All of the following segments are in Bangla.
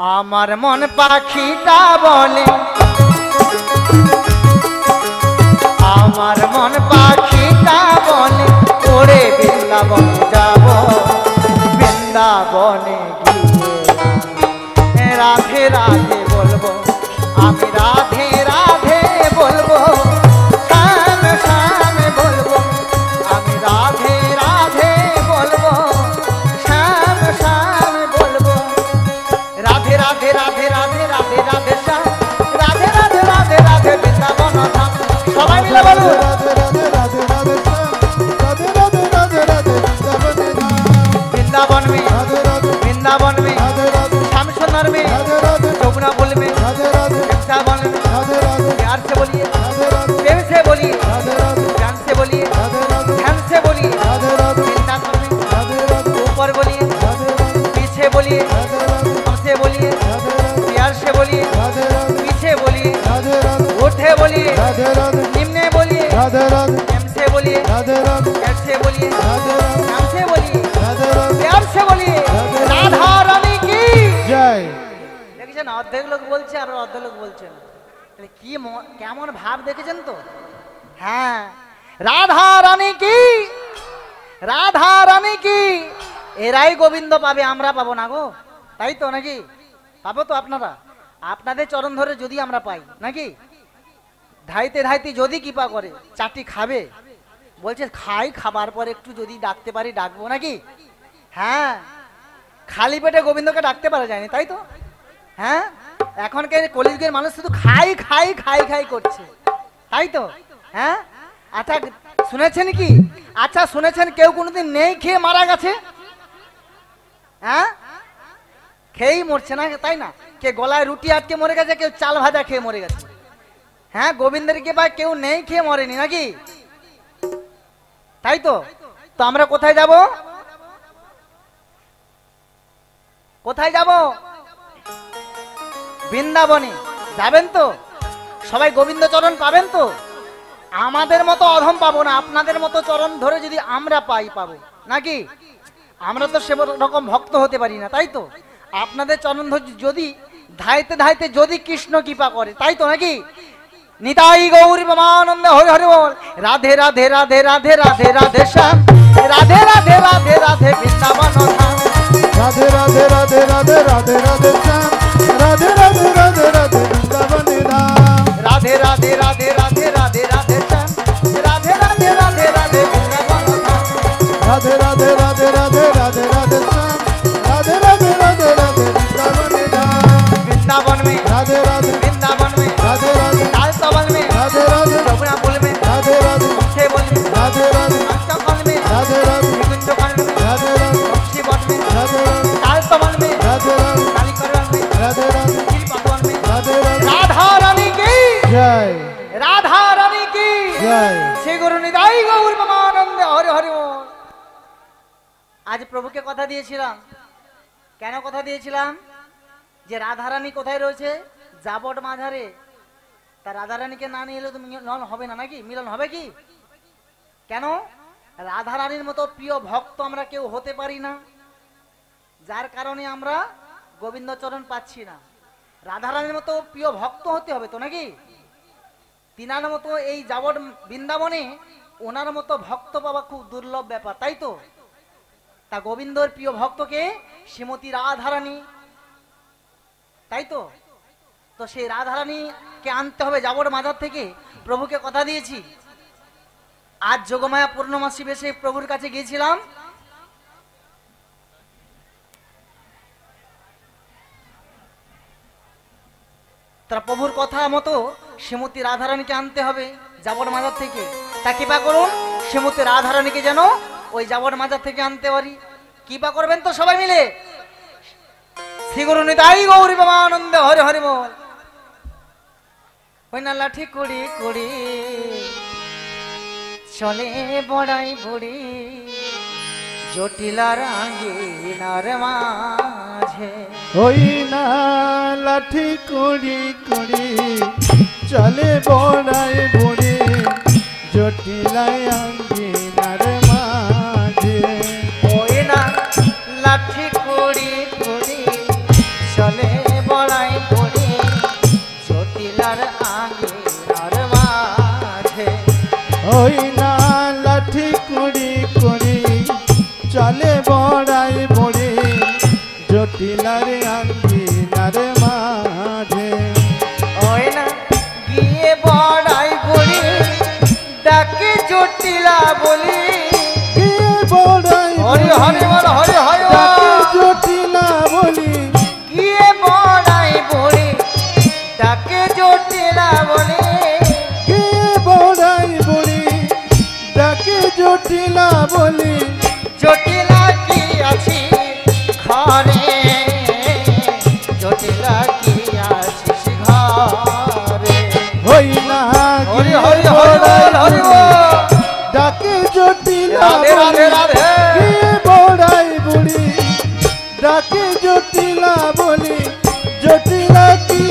আমার মন পাখিটা বলে, আমার মন পাখিটা বলে ওরে বৃন্দাবন যাব, বৃন্দাবনে গিয়ে রাধে রাধে বলবো, আমি রাধে রাধে বলবো, শ্যাম শ্যাম বলবো, আমি রাধে রাধে বলবো, শ্যাম শ্যাম বলবো, রাধে রাধে রাধে রাধে রাধে রাধে শ্যাম, রাধে রাধে রাধে রাধে বৃন্দাবন ধাম। সবাই মিলে বলুন वृंदावन में, वृंदावन में, श्याम सुंदर में, जमुनापुर में, वृंदावन में, प्यार से बोलिए, प्रेम से बोलिए, ज्ञान से बोलिए, ध्यान से बोलिए, वृंदावन में, ऊपर बोलिए, पीछे बोलिए, हमसे बोलिए, प्यार से बोलिए, पीछे बोलिए, उठे बोलिए, निम्ने बोलिए, प्रेम से बोलिए, प्यार से बोलिए, ध्यान से बोलिए, प्यार से बोलिए, राधा रानी की जय। দেখেছেন অর্ধেক লোক বলছে আর অর্ধেক লোক বলছে না, তাহলে কি কেমন ভাব দেখেছেন তো? হ্যাঁ, রাধা রানী কি, রাধা রানী কি। এরাই গোবিন্দ পাবে, আমরা পাবো না গো, তাই তো নাকি? পাবো তো আপনারা, আপনাদের চরণ ধরে যদি আমরা পাই নাকি? ধাইতে ধাইতে যদি কৃপা করে চারটি খাবে, বলছে খাই, খাবার পর একটু যদি ডাকতে পারি ডাকবো নাকি? হ্যাঁ, খালি পেটে গোবিন্দকে ডাকতে পারা যায়নি, তাই তো? হ্যাঁ, এখনকার কলিযুগের মানুষ শুধু খাই খাই খাই খাই করছে, তাই তো? হ্যাঁ, আচ্ছা শুনেছেন কি? আচ্ছা শুনেছেন কেউ কোনোদিন নেই খেয়ে মারা গেছে? হ্যাঁ, খেয়েই মরছে না, তাই না? কে গলায় রুটি আটকে মরে গেছে, কেউ চাল ভাজা খেয়ে মরে গেছে। হ্যাঁ, গোবিন্দের কৃপায় কেউ নেই খেয়ে মরেনি নাকি? তাই তো? তো আমরা কোথায় যাব? কোথায় যাব? বৃন্দাবনে যাবেন তো? সবাই গোবিন্দ চরণ পাবেন তো? আমাদের মতো অধম পাবো না, আপনাদের মতো চরণ ধরে যদি আমরা পাই পাবো নাকি? আমরা তো সে রকম ভক্ত হতে পারি না, তাই তো? আপনাদের চরণ ধরে যদি ধাইতে ধাইতে যদি কৃষ্ণ কৃপা করে, তাই তো নাকি? নিতাই গৌর প্রেমানন্দ হরি হরি বল, রাধে রাধে রাধে রাধে রাধে রাধে শ্যাম, রাধে রাধে রাধে রাধে বৃন্দাবন ধাম, রাধে রাধে রাধে রাধে রাধে রাধে শ্যাম, রাধে রাধে রাধে রাধে বৃন্দাবন ধাম, রাধে রাধে রাধে রাধে রাধে রাধে শ্যাম, রাধে রাধে রাধে রাধে বৃন্দাবন ধাম, রাধে রাধে রাধে রাধে রাধে রাধে শ্যাম, রাধে রাধে রাধে রাধে বৃন্দাবন ধাম, वृंदावन में, राधे राधे वृंदावन में, राधे राधे लाल तवन में, राधे राधे जमुनापुर में, राधे राधे छे बोल में, राधे राधे पंचकन में, राधे राधे कुंजकन में, राधे राधे पक्षी वन में, राधे राधे लाल तवन में, राधे राधे कालीकरण में, राधे राधे पतवन में, राधे राधे राधा रानी की जय, राधा रानी की जय। श्री गुरु निताई गौर प्रेमानंद हरि हरि बोल। आज প্রভুকে কথা দিয়েছিলাম, কেন কথা দিয়েছিলাম? যে রাধারানী কোথায় রয়েছে? জাবট মাঝারে। তা রাধারানীকে না নিয়ে এলে তো মিলন হবে না নাকি? মিলন হবে কি? কেন? রাধারানীর মতো প্রিয় ভক্ত আমরা কেউ হতে পারি না, যার কারণে আমরা গোবিন্দ চরণ পাচ্ছি না। রাধারানীর মতো প্রিয় ভক্ত হতে হবে তো নাকি? তিনার মতো এই জাবট বৃন্দাবনে ওনার মতো ভক্ত পাওয়া খুব দুর্লভ ব্যাপার, তাই তো? তা গোবিন্দর প্রিয় ভক্তকে শ্রীমতী রাধারানী, তাই তো? তো সেই রাধারানীকে আনতে হবে জাবর মাজার থেকে। প্রভুকে কথা দিয়েছি, আজ যোগমায়া পূর্ণমাসী বেশে প্রভুর কাছে গিয়েছিলাম। তারা প্রভুর কথা মতো শ্রীমতী রাধারানীকে আনতে হবে জাবর মাজার থেকে। তা কৃপা করুন শ্রীমতী রাধারানীকে যেন ওই জাবর মাজার থেকে আনতে পারি। কৃপা করবেন তো সবাই মিলে? শ্রী গুরু নিতাই গৌর প্রেমানন্দ হরি হরি বল। ওই না লাঠি কুড়ি কুড়ি চলে বড়াই বুড়ি, জটিলার আঙ্গিনার মাঝে। ওই না লাঠি কুড়ি কুড়ি চলে বড়াই বুড়ি, জটিলায় আঙ্গিনার মাঝে। ওই না লাঠি কুড়ি কুড়ি চলে বলি গিয়ে বড়াই হরি হরি বল হরি হরি বল। ডাকে জটিলা বলি গিয়ে বড়াই বলি ডাকে জটিলা বলি গিয়ে বড়াই বলি ডাকে জটিলা বলি জটিলা কি আছি ঘরে জটিলা কি আছিস ঘরে হই না হরি গিয়ে হরি হরি বল হরি বল। ডাকে জটিলা রাধে রাধে রাধে গিয়ে বড়াই বুড়ি ডাকে জটিলা বলি জটিলা কি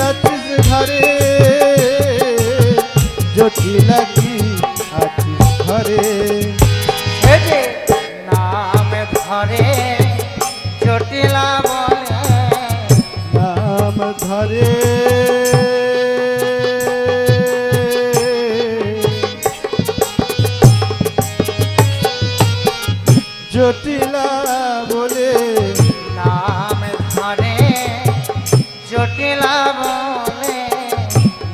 আছিস ঘরে জটিলা কি আছিস ঘরে এই যে নাম ধরে জটিলা বলে নাম ধরে জটিলা বলে নাম ধরে জটিলা বলে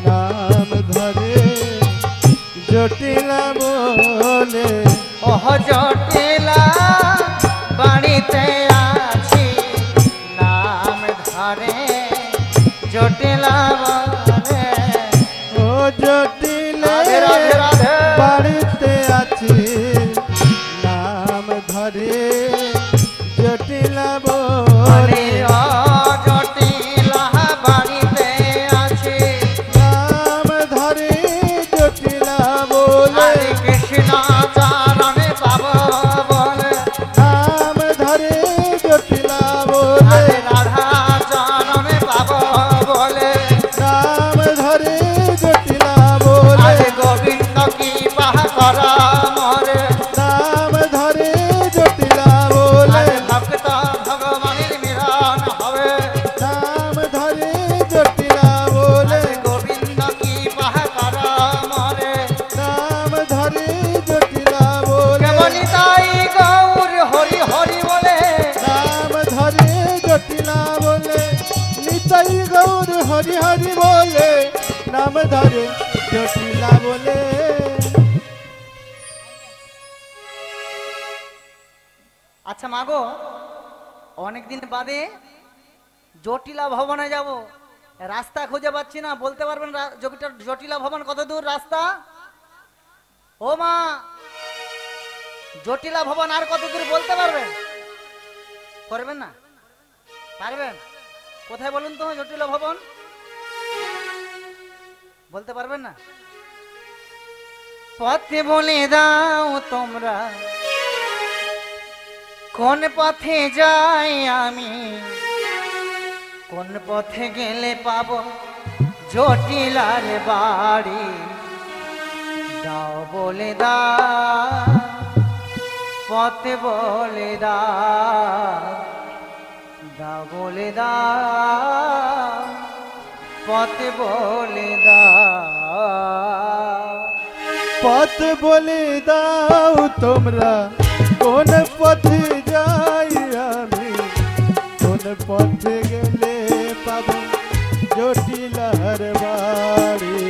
নাম ধরে জটিলা বলে ওহ জটিলা বাড়িতে আছি নাম ধরে জটিলা বলে ও জটিলে রাধে রাধে রাধে বাড়িতে আছি নাম ধরে জটিলা বলে ও জটিলা বাড়িতে আছি নাম ধরে জটিলা বলে হরে কৃষ্ণ চরণে পাব বলে নাম ধরে জটিলা বলে হরে রাধা চরণে পাব বলে নাম ধরে জটিলা বলে হরে গোবিন্দ কি পাহা কর মরে নাম ধরে জটিলা বলে হরে ভক্ত ভগবানের মিলন হবে নাম ধরে জটিলা বলে হরে গোবিন্দ কি পাহা কর মরে নাম ধরে জটিলা বলে কেমনি তাই গৌর হরি হরি বলে নাম ধরে জটিলা বলে নিতাই গৌর হরি হরি বলে নাম ধরে জটিলা বলে আচ্ছা মাগো অনেকদিন বাদে জটিলা ভবনে যাব রাস্তা খুঁজে পাচ্ছি না বলতে পারবেন জটিলা ভবন কত দূর রাস্তা ও মা জটিলা ভবন আর কত দূর বলতে পারবেন করবেন না পারবেন কোথায় বলুন তো জটিলা ভবন বলতে পারবেন না পথে বলে দাও তোমরা কোন পথে যাই আমি কোন পথে গেলে পাবো জটিলার বাড়ি দাও বলে দাও পথে বলে দাও দাও বলে দাও পথে বলে দাও পথ বলে দাও তোমরা কোন পথে যাই আমি কোন পথে গেলে পাবো জটিলার বাড়ি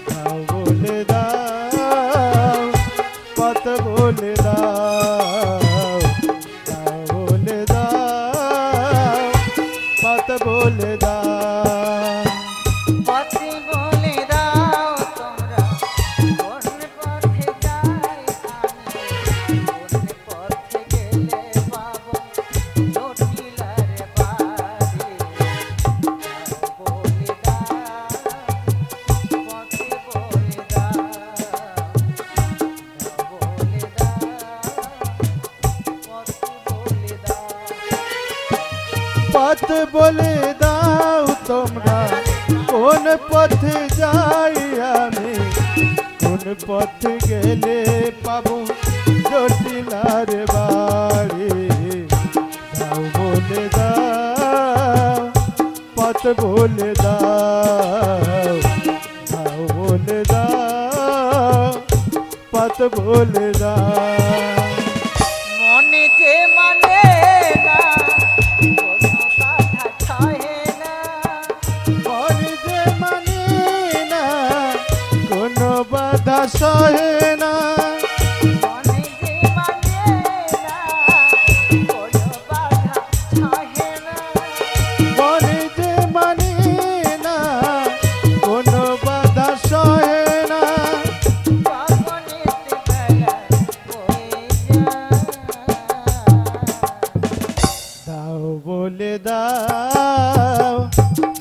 দাও বলে দাও পথ বলে দাও দাও বলে দাও পথ বলে দাও পথে বলে দাও তোমরা কোন পথে যাই আমি কোন পথে গেলে পাবো জটিলার বাড়ি দাও বলে দাও পথে বলে দাও দাও বলে দাও পথে বলে দাও পথ বলে দাও তোমরা কোন পথে যাই আমি কোন পথে গেলে পাবো জটিলার বাড়ি দাও বলে দাও পথ বলে দাও দাও বলে দাও পথ বলে দাও মনে যে মানে না কোনো কথা ছহে না মনে যে মানে না কোনো বাধা সহে না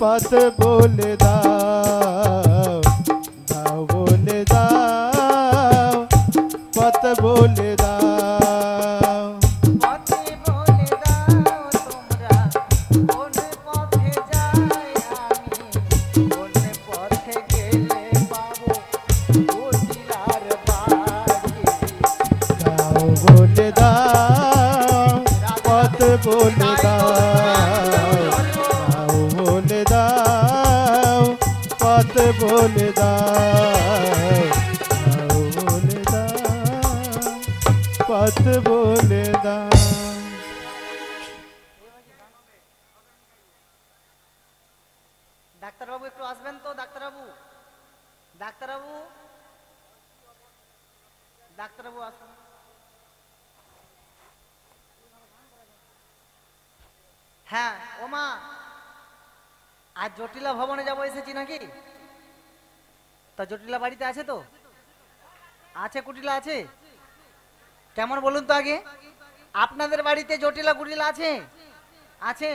পথ বলে দাও, দাও বলে দাও, পথ বলে দাও। পথে বলে দাও তোমরা কোন পথে যাই আমি, কোন পথে গেলে পাবো জটিলার বাড়ি। দাও বলে দাও, পথ বলে দাও, দাও বলে দাও, পথ বলে দাও, দাও বলে দাও, পথ বলে দাও। ডাক্তারবাবু একটু আসবেন তো, ডাক্তারবাবু, ডাক্তারবাবু, ডাক্তারবাবু আসুন। হ্যাঁ ও মা, আজ জটিলা ভবনে যাবো, এসেছি নাকি? তা জটিলা বাড়িতে আছে তো? আছে, কুটিলা আছে? কেমন বলুন তো আগে, আপনাদের বাড়িতে জটিলা কুটিলা আছে? আছে,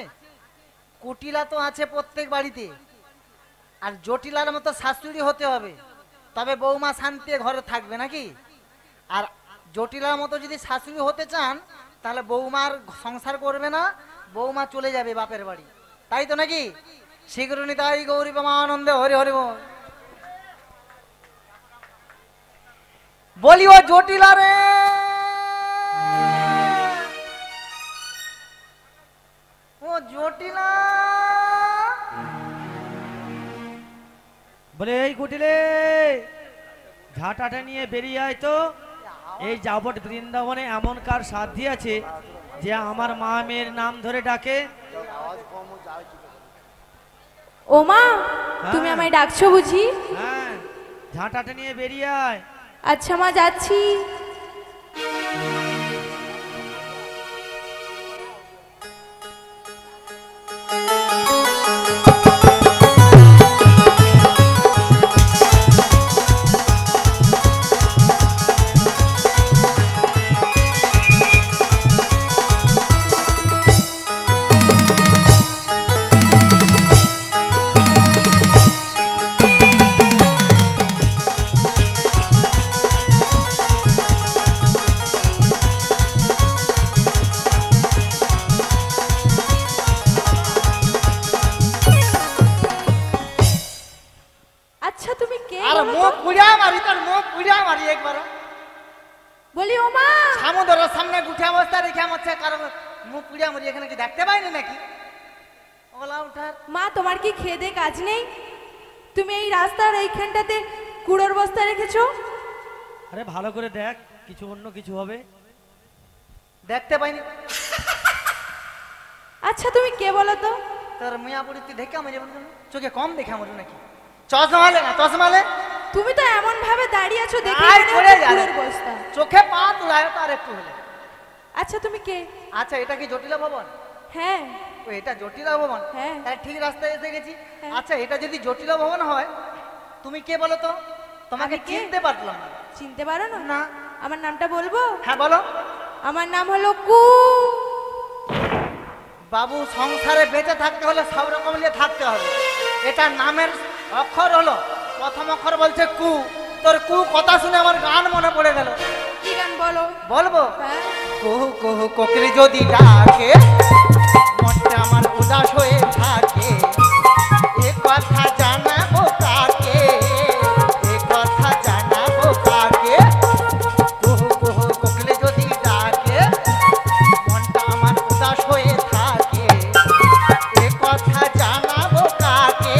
কুটিলা তো আছে প্রত্যেক বাড়িতে। আর জটিলার মতো শাশুড়ি হতে হবে, তবে বৌমা শান্তি ঘরে থাকবে নাকি? আর জটিলার মতো যদি শাশুড়ি হতে চান তাহলে বৌমার সংসার করবে না, বৌমা চলে যাবে বাপের বাড়ি, তাই তো নাকি? শীঘ্র নিতাই গৌরী পরমানন্দে হরি হরি বল। বলি ও জটিলা রে, ও জটিলা, বলে এই কুটিলে ঝাঁটাটা নিয়ে বেরিয়ে আয় তো। এই যাবট বৃন্দাবনে এমন কার সাধ্য আছে যে আমার মা মেয়ের নাম ধরে ডাকে? ও মা, তুমি আমায় ডাকছো বুঝি? হ্যাঁ, ঝাঁটাটা নিয়ে বেরিয়ে আয়। আচ্ছা মা, যাচ্ছি। আচ্ছা তুমি কে আর বলো তো? মুখ পুড়িয়া মারি, তোর মুখ পুড়িয়া মারি একবার। বলি ও মা, সমুদ্রের সামনে গুঠে অবস্থা রেখে আমার কারণ মুখ পুড়িয়া মারি, এখানে কি দেখতে পাইনি নাকি? ওলা উঠার মা তোমার কি খেয়ে দে কাজ নেই? তুমি এই রাস্তার এইখানটাতে কুড়োর বস্তা রেখেছো। আরে ভালো করে দেখ, কিছু অন্য কিছু হবে। দেখতে পাইনি। আচ্ছা তুমি কে বলো তো? তোর মিয়া বুড়ি তুই দেখে আমার চোখে কম দেখে আমার নাকি? চশমা লে না, চশমা লে। তুমি তো এমন ভাবে দাঁড়িয়ে আছো দেখে আয় মনে পড়ে হচ্ছে যা রে। কুড়োর বস্তা। চোখে পা তুলায় তো আর একটু হলে। আচ্ছা তুমি কে? আচ্ছা এটা কি জটিলা ভবন? হ্যাঁ ও এটা জটিলা ভবন? হ্যাঁ। তাহলে ঠিক রাস্তায় এসে গেছি। হ্যাঁ। আচ্ছা এটা যদি জটিলা ভবন হয়, তুমি কে বলো তো? তোমাকে আমি কে? চিনতে পারলাম না। চিনতে পারো না? না। আমার নামটা বলবো? হ্যাঁ বলো। আমার নাম হলো কু। বাবু, সংসারে বেঁচে থাকতে হলে সব রকম নিয়ে থাকতে হবে। এটা নামের অক্ষর হলো, প্রথম অক্ষর বলছে কু। তোর কু কথা শুনে আমার গান মনে পড়ে গেল। কি গান বলো? বলবো? হ্যাঁ। কুহু কুহু কোকিল যদি ডাকে, মনটা আমার উদাস হয়ে থাকে। এ কথা জানাবো কাকে, এ কথা জানাবো কাকে? কুহু কুহু কোকিল যদি ডাকে, মনটা আমার উদাস হয়ে থাকে। এ কথা জানাবো কাকে,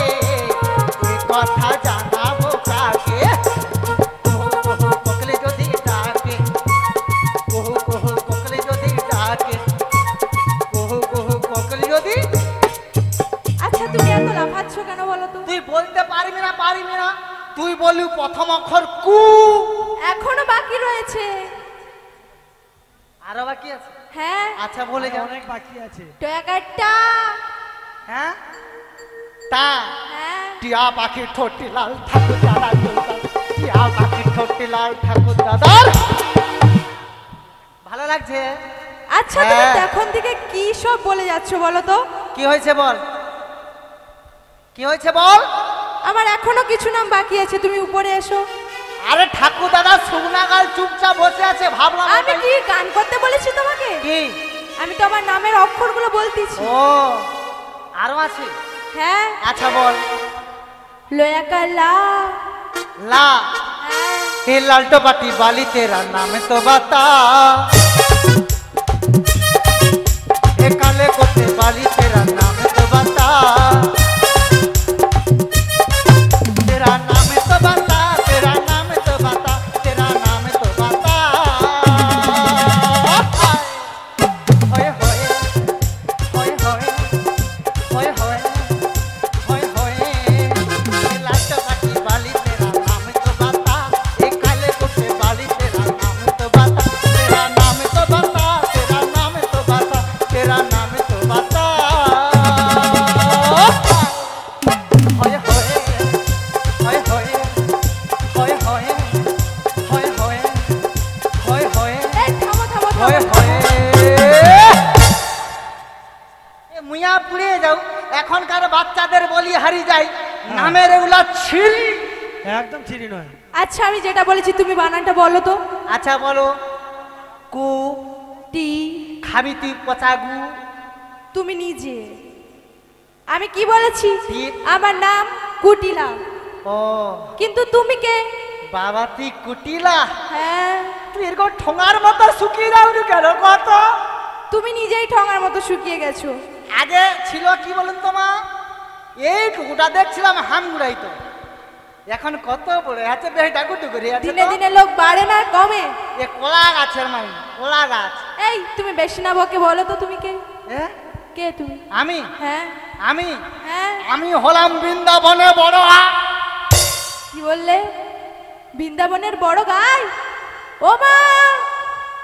এ কথা জানাবো কাকে? কুহু কুহু কোকিল যদি ডাকে, কুহু কুহু কোকিল যদি ডাকে, কুহু কুহু কোকিল যদি। আচ্ছা তুমি এত লাফাচ্ছ কেন বলো তো? তুই বলতে পারবি না, পারবি না? তুই বললি প্রথম অক্ষর কু। এখনো বাকি রয়েছে। আরো বাকি আছে? হ্যাঁ। আচ্ছা বলে যাও। অনেক বাকি আছে। টয়াকাটা। হ্যাঁ তা হ্যাঁ। টিয়া পাখি ঠোঁটি লাল ঠাকুর দাদা, টিয়া পাখি ঠোঁটি লাল ঠাকুর দাদার। ভালো লাগছে? আচ্ছা তুমি হ্যাঁ। তখন থেকে কি সব বলে যাচ্ছ বলো তো? কি হয়েছে বল? কি হয়েছে বল? আমার এখনো কিছু নাম বাকি আছে, তুমি উপরে এসো। আরে ঠাকুর দাদা শুকনাগাল চুপচাপ বসে আছে, ভাবলাম আমি কি গান করতে বলেছি তোমাকে? কি? আমি তো আমার নামের অক্ষরগুলো বলতেছি। ও আরো আছে? হ্যাঁ। আচ্ছা বল। লয়াকা লা। লা। হ্যাঁ। हे लालटो पाटी वाली तेरा नाम तो बता, हे काले कोटे वाली तेरा नाम तो बता, तेरा नाम तो बता, तेरा नाम तो बता, तेरा नाम तो बता। होए होए होए होए होए होए होए होए, हे लालटो पाटी वाली तेरा नाम तो बता, हे काले कोटे वाली तेरा नाम तो बता, तेरा नाम तो बता, तेरा नाम तो बता, तेरा नाम तो बता। होए होए होए होए होए होए होए होए होए होए এই থামো থামো होए থামো। होए। মুইয়া পুড়ে যাও, এখনকার বাচ্চাদের বলি হারি যায়, নামের এগুলা ছিল। একদম চিনি নয়। আচ্ছা আমি যেটা বলেছি তুমি বানানটা বলো তো। আচ্ছা বলো। কু টি। খাবি তুই পচাগু। তুমি নিজে। আমি কি বলেছি? ঠিক। আমার নাম কুটিলা। ও কিন্তু তুমি কে? বাবা তুই কুটিলা, হ্যাঁ। তুই এরকম ঠোঙার মতো শুকিয়ে যাও কেন কত? তুমি নিজেই ঠঙার মতো শুকিয়ে গেছো। আগে ছিল কি বলুন তো মা, এইটুকুটা দেখছিলাম হামগুড়াই তো, এখন কত বড় আছে, বেশ ডাকুটু করে আছে দিনে তো। দিনে লোক বাড়ে না কমে? এ কলা গাছের মানে কলা গাছ। এই তুমি বেশি না বকে বলো তো তুমি কে? এ? কে তুমি? আমি হ্যাঁ আমি হ্যাঁ। আমি হলাম বৃন্দাবনে বড় কি বললে? বৃন্দাবনের বড় গাই? ও মা,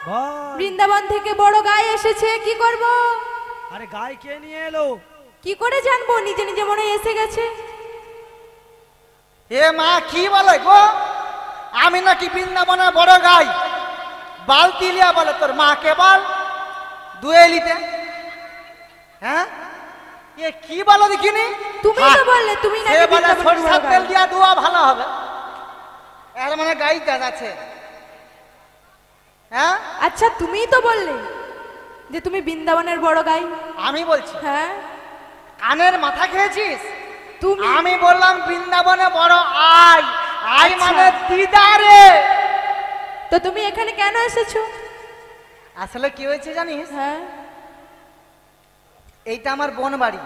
বল। বৃন্দাবন থেকে বড় গাই এসেছে, কি করব? আরে গায়ে কে নিয়ে এলো? কি করে জানবো? নিজে নিজে মনে হয় এসে গেছে। এ মা কি বলে গো, আমি নাকি বৃন্দাবনের বড় গাই? বালতি লিয়া বলে তোর মাকে বল দুয়েলিতে। হ্যাঁ এ কি বলো দেখিনি? তুমি তো বললে তুমি সে নাকি বলে বৃন্দাবনের বড় সরষের গাই। তেল দিয়া ধোয়া ভালো হবে, এর মানে গাই কাজ আছে। হ্যাঁ আচ্ছা তুমিই তো বললে যে তুমি বৃন্দাবনের বড় গাই। আমি বলছি, হ্যাঁ কানের মাথা খেয়েছিস? তুমি। আমি বললাম বৃন্দাবনে বড় আই, আই আচ্ছা। মানে দিদারে। তো তুমি এখানে কেন এসেছো? আসলে কি হয়েছে জানিস, হ্যাঁ এইটা আমার বোন বাড়ি,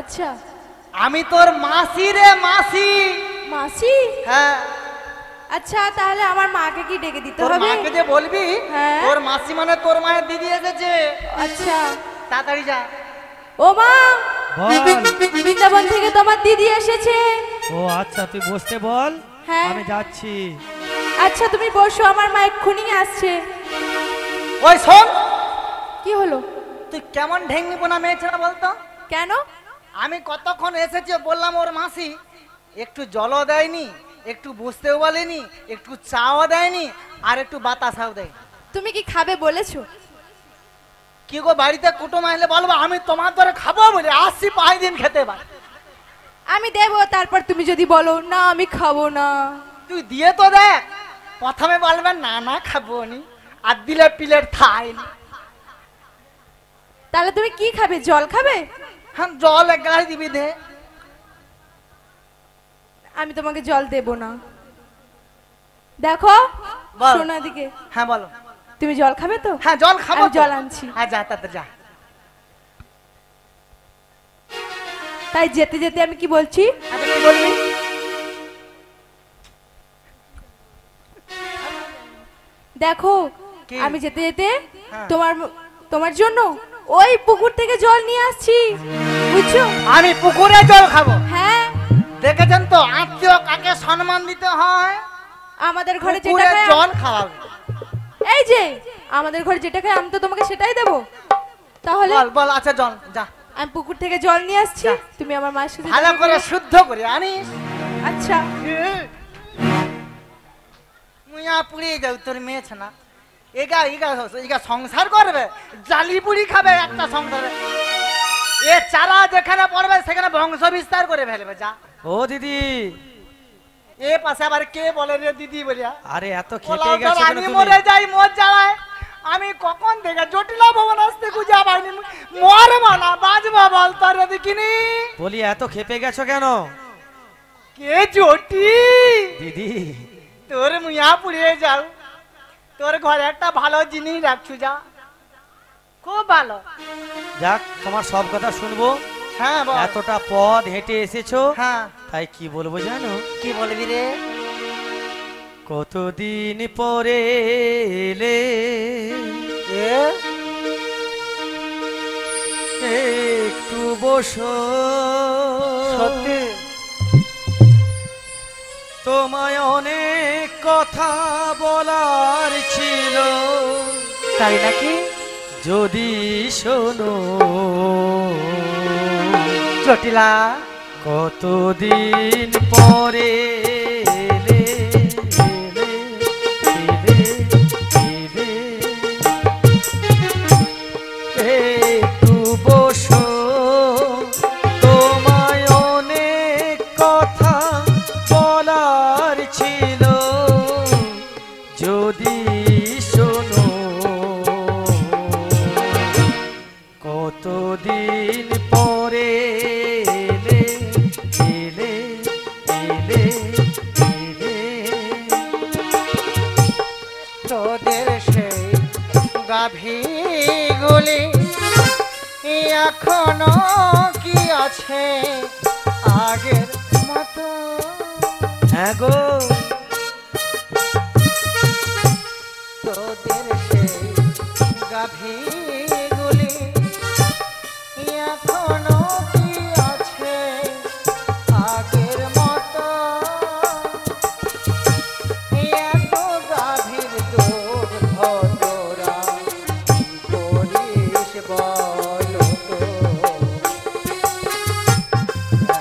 আচ্ছা। আমি তোর মাসি রে মাসি। মাসি? হ্যাঁ আচ্ছা তাহলে আমার মাকে কি ডেকে দিতে তোর হবে? মাকে যে বলবি হ্যাঁ। তোর মাসি মানে তোর মায়ের দিদি এসেছে, আচ্ছা। তাড়াতাড়ি যা। ও মা, বল। বৃন্দাবন থেকে তোমার দিদি এসেছে। ও আচ্ছা তুই বসতে বল, হ্যাঁ। আমি যাচ্ছি। আচ্ছা তুমি বসো, আমার মা এক্ষুনি আসছে। ওই শোন, কি হলো? তুই কেমন ঢেঙ্গি বোনা মেয়ে ছেলে বলতো? কেন? আমি কতক্ষণ এসেছি বললাম ওর মাসি, একটু জলও দেয়নি, একটু বুঝতেও বলেনি, একটু চাও দেয়নি, আর একটু বাতাসাও দেয়। তুমি কি খাবে বলেছো? কি গো বাড়িতে কুটুম আসলে বলবো আমি তোমার ধরে খাবো বলে আসছি 5 দিন খেতে পারি। আমি দেবো, তারপর তুমি যদি বলো না আমি খাবো না। তুই দিয়ে তো দেখ, প্রথমে বলবে না না খাবো নি, আর দিলে প্লেট থাই। তাহলে তুমি কি খাবে? জল খাবে? হ্যাঁ জল এক গ্লাস দিবি দে। আমি তোমাকে জল দেব না। দেখো বল। শোনো দিকে, হ্যাঁ বলো। তুমি জল খাবে তো? হ্যাঁ জল খাবো আমি তো। জল আনছি। হ্যাঁ যা তাতে যা। তাই যেতে যেতে আমি কি বলছি? আচ্ছা কি বলবি? দেখো কি? আমি যেতে যেতে হ্যাঁ। তোমার জন্য ওই পুকুর থেকে জল নিয়ে আসছি, বুঝছো? আমি পুকুরে জল খাবো? হ্যাঁ। দেখেছেন তো আত্মীয় কাকে সম্মান দিতে হয়। আমাদের ঘরে যেটা পুকুরে খাই জল খাওয়াবে। এই যে আমাদের ঘরে যেটা খাই আমি তো তোমাকে সেটাই দেবো। তাহলে বল বল। আচ্ছা জল যা, আমি পুকুর থেকে জল নিয়ে আসছি, যা। তুমি আমার মায়ের সাথে ভালো দেখা করে করো। শুদ্ধ করে আনিস। আচ্ছা মুইয়া পুড়িয়ে যাও তোর মেয়ে না, এগা এগা এগা সংসার করবে, জালি পুড়ি খাবে একটা সংসারে। এ চারা যেখানে পড়বে সেখানে বংশ বিস্তার করে ফেলবে যা। ও দিদি, এ পাশে আবার কে বলে রে দিদি বলিয়া? আরে এত খেপে গেছো কেন আমি তুমি? মরে যাই মোর জ্বালায়। আমি কখন থেকে জটিলা ভবন আসতে খুঁজে পাইনি। মরে মানা বাজবা বল তোর দেখিনি। বলি এত খেপে গেছো কেন? কে জটি? দিদি তোর মুয়া পুড়িয়ে যাও। তোর ঘরে একটা ভালো জিনিস রাখছু যা, খুব ভালো। যাক, তোমার সব কথা শুনবো। হ্যাঁ বল। এতটা পথ হেঁটে এসেছো, হ্যাঁ তাই কি বলবো জানো? কি বলবি রে? কতদিন পরে এলে, এ একটু বসো, সত্যি তোমায় অনেক কথা বলার ছিল, তাই নাকি? যদি শোনো। জটিলা কতদিন পরে এলে, এলে, এলে, এলে, একটু বসো, তোমায় অনেক কথা বলার ছিল, যদি শোনো। কতদিন পরে এলে, এলে, এলে, এলে। তোদের সেই গাভীগুলি এখনো কি আছে আগের মতো? হ্যাঁ গো, তোদের সেই গাভীগুলি এখনো কি আছে আগের মতো? এত গাভীর দুগ্ধ তোরা কি করিস বলো তো?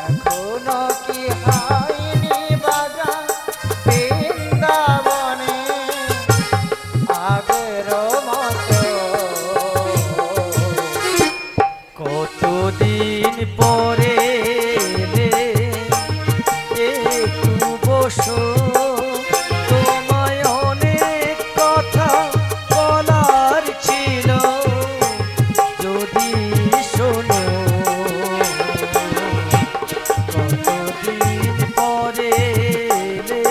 এখনো কি হয়নি বাজার বৃন্দাবনে আগের মতো? কতদিন পরে এলে, একটু বসো, তোমায় অনেক কথা বলার ছিল, যদি শোনো। কতদিন পরে এলে,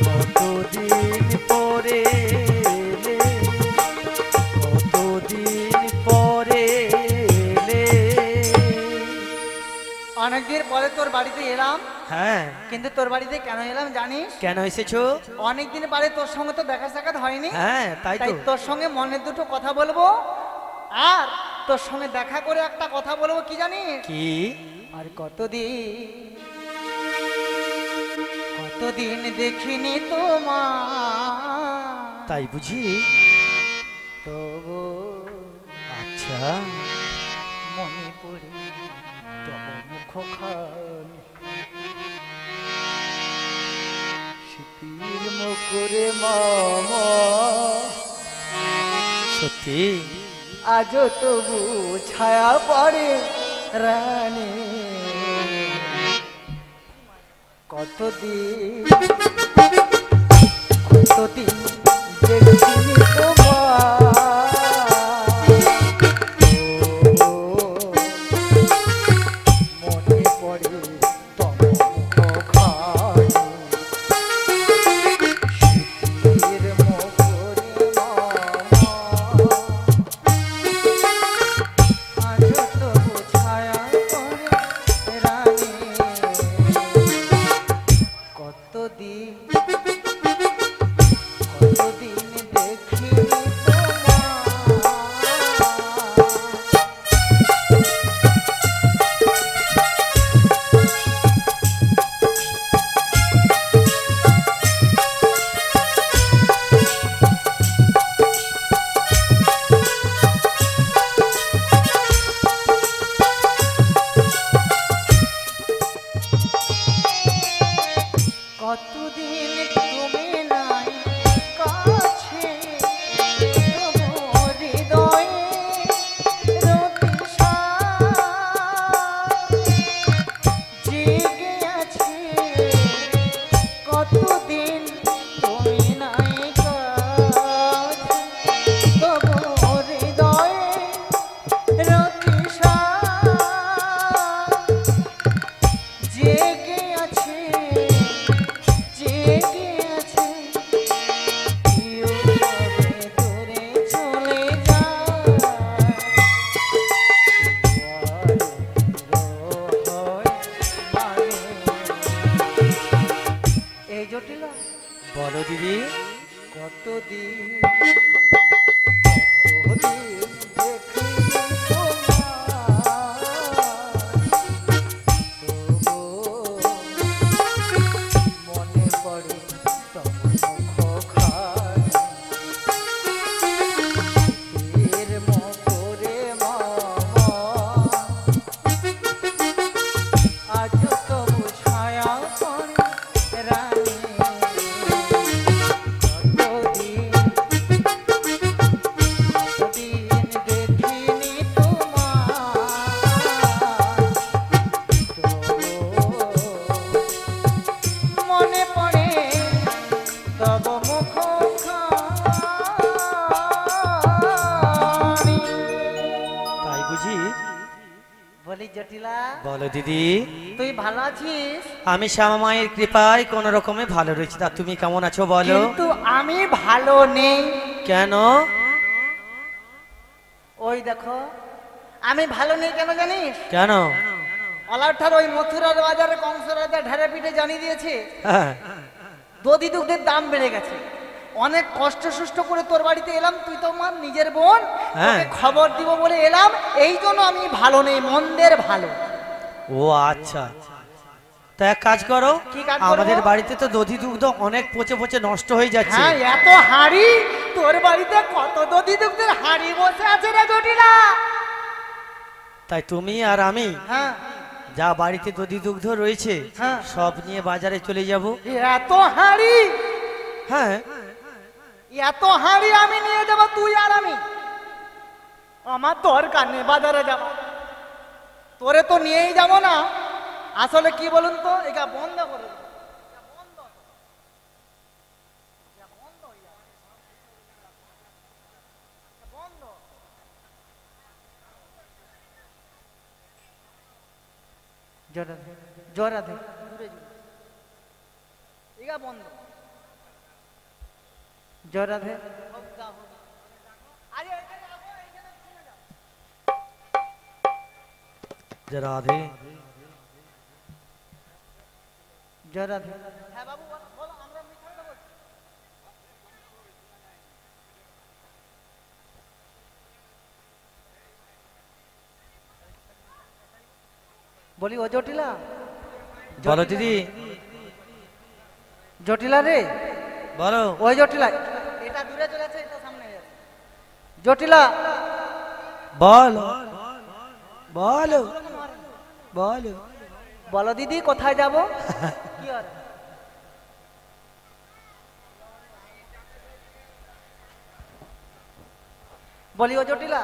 কতদিন পরে এলে, কতদিন পরে এলে। অনেকদিন পরে তোর বাড়িতে এলাম, হ্যাঁ, কিন্তু তোর বাড়িতে কেন এলাম জানিস? কেন এসেছো? অনেকদিন পরে তোর সঙ্গে তো দেখা সাক্ষাৎ হয়নি। হ্যাঁ, তাই তাই তো। তোর সঙ্গে মনের দুটো কথা বলবো, আর তোর সঙ্গে দেখা করে একটা কথা বলবো, কি জানিস? কি? আর কতদিন দেখিনি তোমার, তাই বুঝি? তবু আচ্ছা, মনে পড়ে তব মুখখানি, শীতের মুখরে মামা, সত্যি? আজও তবু ছায়া পড়ে রানী। কতদিন দেখিনি তোমার, ও, মনে পড়ে তব মুখখানি, শীতের মুখরে মামা, আজও তবু ছায়া পড়ে রানী। কতদিন বলো দিদি। কতদিন কতদিন দেখিনি তোমায়, তবু মনে পড়ে তব মুখখানি। এর মতো রে মামা, আজ তবু ছায়া পড়ে রানী। কতদিন কতদিন দেখিনি তোমায়, তবু মনে পড়ে তব মুখখানি। তাই বুঝি? বলি জটিলা, বলো দিদি। তুই ভালো আছিস? আমি শ্যামা মায়ের কৃপায় কোন রকমে ভালো রয়েছি, তা তুমি কেমন আছো বলো? কিন্তু আমি ভালো নেই। কেন? ওই দেখো, আমি ভালো নেই কেন জানিস? কেন? অলাঠার ওই মথুরার বাজারে কংসরাজা ঢেরে পিঠে জানিয়ে দিয়েছে হ্যাঁ, দধি দুগ্ধের দাম বেড়ে গেছে। অনেক কষ্ট সুষ্ট করে তোর বাড়িতে এলাম, তুই তো আমার নিজের বোন, হ্যাঁ। তোকে খবর দিব বলে এলাম। এই জন্য আমি ভালো নেই, মন্দের ভালো। ও আচ্ছা, তা এক কাজ করো, কি কাজ করবো? আমাদের বাড়িতে তো দধি দুগ্ধ অনেক পচে পচে নষ্ট হয়ে যাচ্ছে। হ্যাঁ, এত হাড়ি তোর বাড়িতে, কত দধি দুগ্ধের হাড়ি বসে আছে রে জটিলা। তাই তুমি আর আমি হ্যাঁ, যা বাড়িতে দধি দুগ্ধ রয়েছে হ্যাঁ। সব নিয়ে বাজারে চলে যাব। এত হাড়ি, হ্যাঁ, এত হাড়ি আমি নিয়ে যাব, তুই আর আমি? আমার দরকার নেই বাজারে যাব, তোরে তো নিয়েই যাব না। আসলে কি বলুন তো, এটা বন্ধ করে দেব। জোরা দে, এগা বন্ধ, জোরা দে। রাধে। জোরা দে। হ্যাঁ বাবু, বলো, আমরা মিঠাইটা বলছি। বলি ও জটিলা, বলো দিদি। জটিলা রে, বলো। ওই জটিলা, এটা দূরে চলে যাচ্ছে, এটা সামনে যাচ্ছে। জটিলা, বলো বলো বলো। বলো দিদি, কোথায় যাব? কি আর বলি ও জটিলা,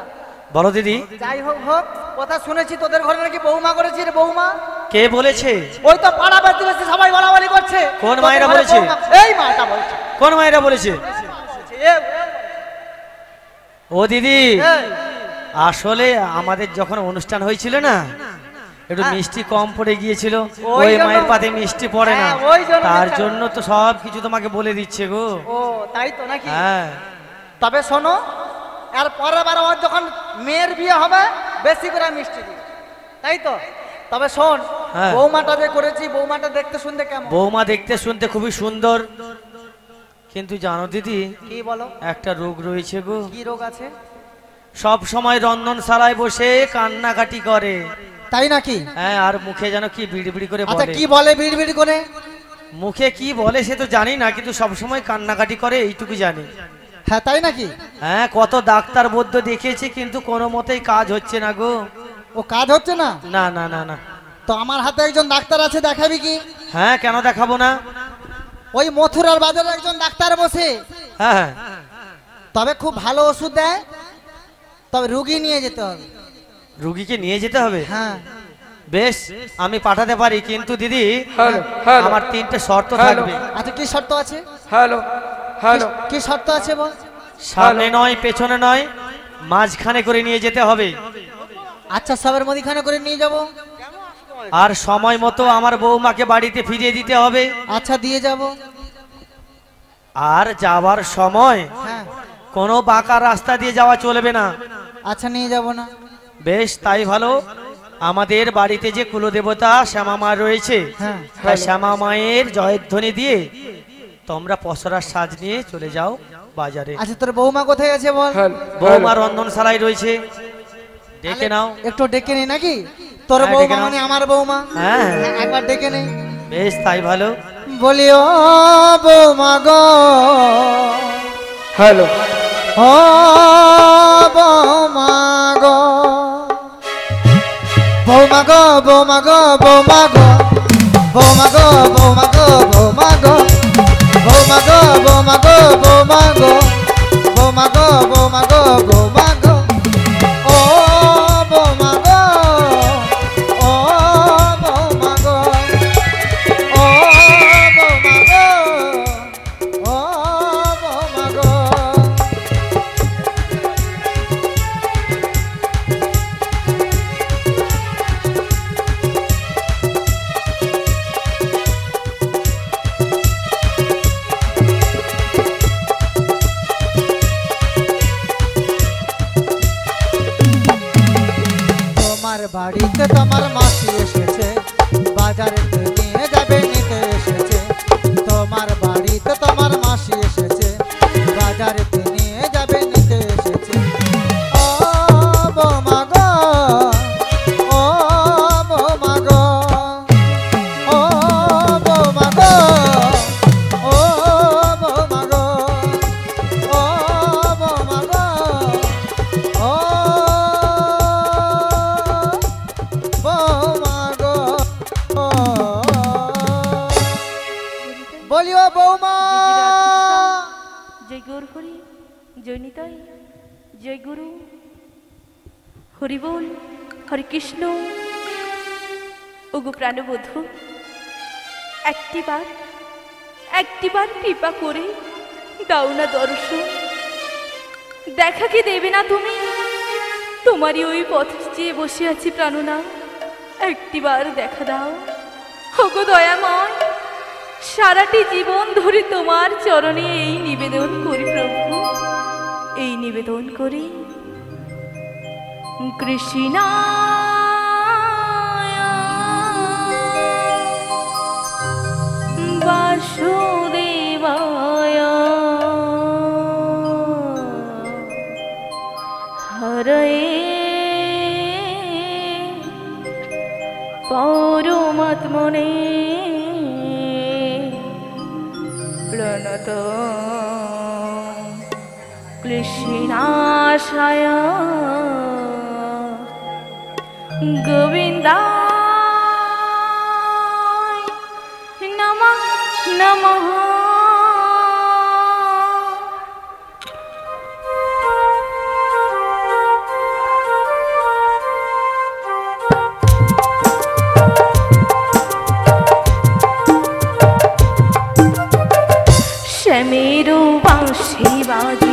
বলো দিদি। যাই হোক হোক, কথা শুনেছি তোদের ঘরে নাকি বৌমা করেছি রে। বৌমা কে বলেছে? ওই তো পাড়া প্রতিবেশী সবাই বলাবলি করছে। কোন তোদের মায়েরা ঘরে বলেছে? বৌমা, এই মাটা বলছে। কোন মায়েরা বলেছে? এ, ও দিদি, এই, আসলে আমাদের যখন অনুষ্ঠান হয়েছিল না, একটু হ্যাঁ। মিষ্টি কম পড়ে গিয়েছিল। ওই ওই জন্য- মায়ের পাতে মিষ্টি পড়ে না, হ্যাঁ, ওই জন্য তার মিথ্যা। জন্য তো সব কিছু তোমাকে বলে দিচ্ছে গো। ও তাই তো নাকি? হ্যাঁ, তবে শোনো, আর পরের বার ওর যখন মেয়ের বিয়ে হবে বেশি করে মিষ্টি দিবে, তাই তো? তবে শোন, হ্যাঁ। বৌমাটা যে করেছি, বৌমাটা দেখতে শুনতে কেমন? বৌমা দেখতে শুনতে খুবই সুন্দর, কিন্তু জানো দিদি কি বলো, একটা রোগ রয়েছে গো। কি রোগ আছে? সব সময় রন্ধনশালায় বসে কান্নাকাটি করে। তাই নাকি? হ্যাঁ, আর মুখে যেন কি বিড়ি বিড়ি করে আচ্ছা, বলে। কি বলে বিড় বিড় করে? মুখে কি বলে সে তো জানি না, কিন্তু সব সময় কান্নাকাটি করে এইটুকু জানি। হ্যাঁ, তাই নাকি? হ্যাঁ, কত ডাক্তার বৈদ্য দেখিয়েছি কিন্তু কোনো মতেই কাজ হচ্ছে না গো। ও কাজ হচ্ছে না? না না না না। তো আমার হাতে একজন ডাক্তার আছে, দেখাবি কি? হ্যাঁ, কেন দেখাবো না? ওই মথুরার বাজারে একজন ডাক্তার বসে, হ্যাঁ, তবে খুব ভালো ওষুধ দেয়, তবে রুগী নিয়ে যেতে হবে। রুগীকে নিয়ে যেতে হবে? হ্যাঁ, বেশ, আমি পাঠাতে পারি, কিন্তু দিদি হ্যালো হ্যালো আমার 3টে শর্ত হ্যালো। থাকবে। আচ্ছা, কি শর্ত আছে? হ্যালো হ্যালো কি শর্ত আছে বল? সামনে নয়, পেছনে নয়, মাঝখানে করে নিয়ে যেতে হবে। আচ্ছা, সবের মধ্যখানে করে নিয়ে যাব। আর সময় মতো আমার বৌমাকে বাড়িতে ফিরিয়ে দিতে হবে। আচ্ছা, দিয়ে যাব। আর যাওয়ার সময় হ্যাঁ, কোনো বাঁকা রাস্তা দিয়ে যাওয়া চলবে না। আচ্ছা, নিয়ে যাব না। বেশ, তাই ভালো। আমাদের বাড়িতে যে কুলদেবতা শ্যামা মা রয়েছে, হ্যাঁ, তাই শ্যামা মায়ের জয়ধ্বনি দিয়ে তোমরা পসরার সাজ নিয়ে চলে যাও বাজারে। আচ্ছা তোর বৌমা কোথায় আছে বল? বৌমা রন্ধনশালায় রয়েছে, ডেকে নাও। একটু ডেকে নেই নাকি? তোর হ্যাঁ, বৌমা ডেকে নাও। মানে আমার বৌমা। হ্যাঁ একবার ডেকে নেই। বেশ, তাই ভালো। বলি ও বৌমা গো, হ্যালো ও বৌমা গো, বৌমা গো বৌমা গো বৌমা গো, বৌমা গো বৌমা গো বৌমা গো, বৌমা গো বৌমা গো বৌমা গো, বৌমা গো বৌমা গো বৌমা গো, ও বৌমা গো, ও বৌমা গো, ও বৌমা গো, ও বৌমা গো। তোমার বাড়িতে তোমার মাসি এসেছে, বাজারে নিয়ে যাবে নিতে এসেছে। তোমার বাড়িতে তোমার মাসি এসেছে, বাজারে নিয়ে যাবে নিতে এসেছে। ও বৌমা গো, ও বৌমা গো, ও বৌমা গো, ও বৌমা গো, ও বৌমা গো, ও বৌমা গো, বলিও বৌমা। জয় গৌর হরি, জয় নিতাই, জয় গুরু, হরি বল, হরে কৃষ্ণ। ওগো প্রাণবধূ, একটিবার কৃপা করে দাও না দর্শন। দেখা কি দেবে না তুমি? তোমারই ওই পথ চেয়ে বসে আছি প্রাণনা, একটিবার দেখা দাও। ওগো দয়াময়, সারাটি জীবন ধরে তোমার চরণে এই নিবেদন করি প্রভু, এই নিবেদন করি। কৃষ্ণায় বাসুদেবায় হরয়ে পরমাত্মনে প্রণত কৃষ্ণাশয় গোবিন্দায় নমঃ নমঃ। শ্যামেরও বাঁশি বাজে